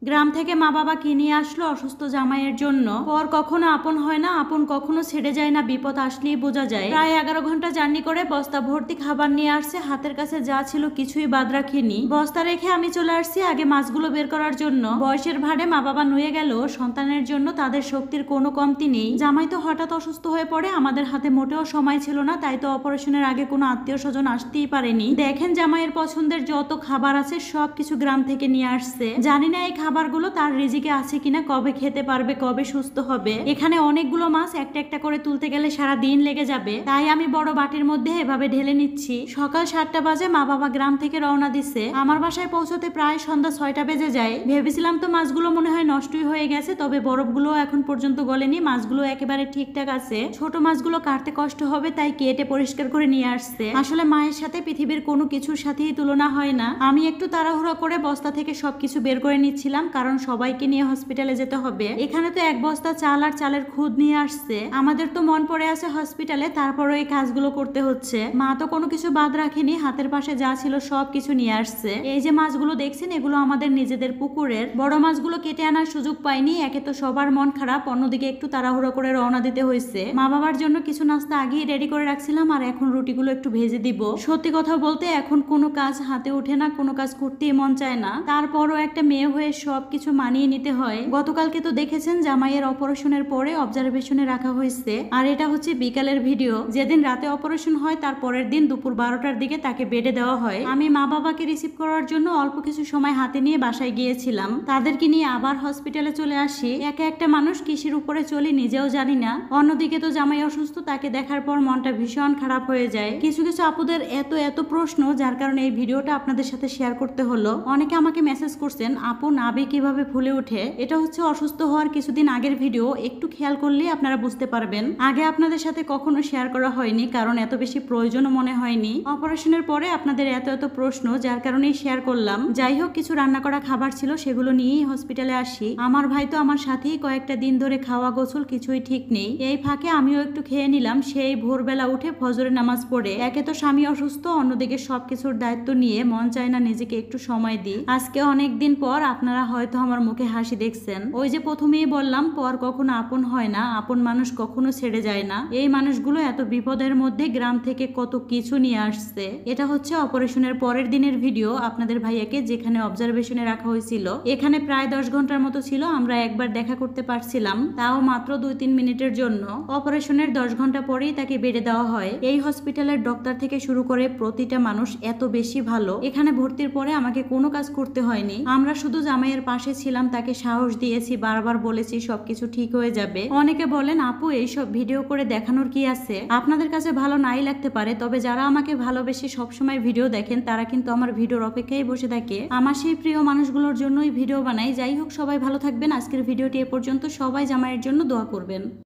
গ্রাম থেকে মা বাবা কি নিয়ে আসলো অসুস্থ জামাইয়ের জন্য। পর কখনো আপন হয় না, আপন কখনো ছেড়ে যায় না, বিপদ আসলেই বোঝা যায়। প্রায় 11 ঘন্টা জার্নি করে বস্তা ভর্তি খাবার নিয়ে আসছে, হাতের কাছে যা ছিল কিছুই বাদ রাখিনি। বস্তা রেখে আমি চলে আসছি আগে মাছগুলো বের করার জন্য। বয়সের ভারে মা বাবা নুয়ে গেল, সন্তানের জন্য তাদের শক্তির কোনো কমতি নেই। জামাই তো হঠাৎ অসুস্থ হয়ে পড়ে, আমাদের হাতে মোটেও সময় ছিল না, তাই তো অপারেশনের আগে কোনো আত্মীয় স্বজন আসতেই পারেনি। দেখেন জামাইয়ের পছন্দের যত খাবার আছে সবকিছু গ্রাম থেকে নিয়ে আসছে। জানি না এই খাবারগুলো তার রিজিকে আছে কিনা, কবে খেতে পারবে, কবে সুস্থ হবে। এখানে অনেকগুলো মাছ একটা একটা করে তুলতে গেলে সারা দিন লেগে যাবে, তাই আমি বড় বাটির মধ্যে এভাবে ঢেলে নিচ্ছি। সকাল 7টা বাজে মা বাবা গ্রাম থেকে রওনা দিচ্ছে। আমার বাসায় পৌঁছতে প্রায় সন্ধ্যা 6টা বেজে যায়। ভেবেছিলাম তো মাছগুলো মনে হয় নষ্টই হয়ে গেছে, তবে বরফগুলো এখন পর্যন্ত গলেনি, মাছগুলো একেবারে ঠিকঠাক আছে। ছোট মাছগুলো কাটতে কষ্ট হবে, তাই কেটে পরিষ্কার করে নিয়ে আসছে। আসলে মায়ের সাথে পৃথিবীর কোনো কিছুর সাথেই তুলনা হয় না। আমি একটু তাড়াহুড়া করে বস্তা থেকে সবকিছু বের করে নিচ্ছিলাম, কারণ সবাইকে নিয়ে হসপিটালে যেতে হবে। এখানে তো এক বস্তা চাল আর চালের খুদ নিয়ে আসছে। আমাদের তো মন পড়ে আছে হসপিটালে, তারপরও এই কাজগুলো করতে হচ্ছে। মা তো কোনো কিছু বাদ রাখেনি, হাতের পাশে যা ছিল সব কিছু নিয়ে আসছে। এই যে মাছগুলো দেখছেন, এগুলো আমাদের নিজেদের পুকুরের। বড় মাছগুলো কেটে আনার সুযোগ পাইনি, একে তো সবার মন খারাপ, অন্যদিকে একটু তাড়াহুড়ো করে রওনা দিতে হয়েছে। মা বাবার জন্য কিছু নাস্তা আগেই রেডি করে রাখছিলাম, আর এখন রুটিগুলো একটু ভেজে দিব। সত্যি কথা বলতে এখন কোনো কাজ হাতে ওঠে না, কোনো কাজ করতেই মন চায় না। তারপরও একটা মেয়ে হয়ে সবকিছু মানিয়ে নিতে হয়। গতকালকে তো দেখেছেন জামাইয়ের অপারেশনের পরে অবজারভেশনে রাখা হয়েছে, আর এটা হচ্ছে বিকালের ভিডিও। যেদিন রাতে অপারেশন হয় তার পরের দিন দুপুর 12টার দিকে তাকে বেডে দেওয়া হয়। আমি মা বাবাকে রিসিভ করার জন্য অল্প কিছু সময় হাতে নিয়ে বাসায় গিয়েছিলাম। তাদেরকে নিয়ে আবার হসপিটালে চলে আসি। একা একটা মানুষ কিসের উপরে চলি নিজেও জানি না। অন্যদিকে তো জামাই অসুস্থ, তাকে দেখার পর মনটা ভীষণ খারাপ হয়ে যায়। কিছু কিছু আপুদের এত এত প্রশ্ন, যার কারণে এই ভিডিওটা আপনাদের সাথে শেয়ার করতে হলো। অনেকে আমাকে মেসেজ করছেন, আপু নাভি কিভাবে ফুলে ওঠে। এটা হচ্ছে অসুস্থ হওয়ার কিছুদিন আগের ভিডিও, একটু খেয়াল করলেই আপনারা বুঝতে পারবেন। আগে আপনাদের সাথে কখনো শেয়ার করা হয়নি, কারণ এত বেশি প্রয়োজনও মনে হয়নি। অপারেশনের পরে আপনাদের এত এত প্রশ্ন, যার কারণেই শেয়ার করলাম। যাই হোক, কিছু রান্না করা খাবার ছিল, সেগুলো নিয়েই হসপিটালে আসি। আমার ভাই তো আমার সাথেই কয়েকটা দিন ধরে খাওয়া গোসল কিছুই ঠিক নেই। এই ফাঁকে আমিও একটু খেয়ে নিলাম। সেই ভোরবেলা উঠে ফজরের নামাজ পড়ে, একে তো স্বামী অসুস্থ, অন্যদিকে সবকিছুর দায়িত্ব নিয়ে মন চায় না নিজেকে একটু সময় দিই। আজকে অনেকদিন পর আপনারা হয়তো আমার মুখে হাসি দেখছেন। ওই যে প্রথমেই বললাম, পর কখনো আপন হয় না, আপন মানুষ কখনো ছেড়ে যায় না। এই মানুষগুলো এত বিপদের মধ্যে গ্রাম থেকে কত কিছু নিয়ে আসছে। এটা হচ্ছে অপারেশনের পরের দিনের ভিডিও। আপনাদের ভাইয়াকে যেখানে অবজারভেশনে রাখা হয়েছিল, এখানে প্রায় 10 ঘন্টার মতো ছিল। আমরা একবার দেখা করতে পারছিলাম, তাও মাত্র 2-3 মিনিটের জন্য। অপারেশনের 10 ঘন্টা পরেই তাকে বেড়ে দেওয়া হয়। এই হসপিটালের ডক্টর থেকে শুরু করে প্রতিটা মানুষ এত বেশি ভালো। এখানে ভর্তির পরে আমাকে কোনো কাজ করতে হয়নি। আমরা শুধু জামাইয়ের পাশে ছিলাম, তাকে সাহস দিয়েছি, বারবার বলেছি সবকিছু ঠিক হয়ে যাবে। অনেকে বলেন, আপু এইসব ভিডিও করে দেখানোর কি আছে। আপনাদের কাছে ভালো নাই লাগতে পারে, তবে যারা আমাকে ভালোবেসে সবসময় ভিডিও দেখেন তারা কিন্তু আমার ভিডিওর অপেক্ষায় বসে থাকে। আমার সেই প্রিয় মানুষগুলোর জন্যই ভিডিও বানাই। যাই হোক, সবাই ভালো থাকবেন। আজকের ভিডিওটি এ পর্যন্ত। সবাই জামাইয়ের জন্য দোয়া করবেন।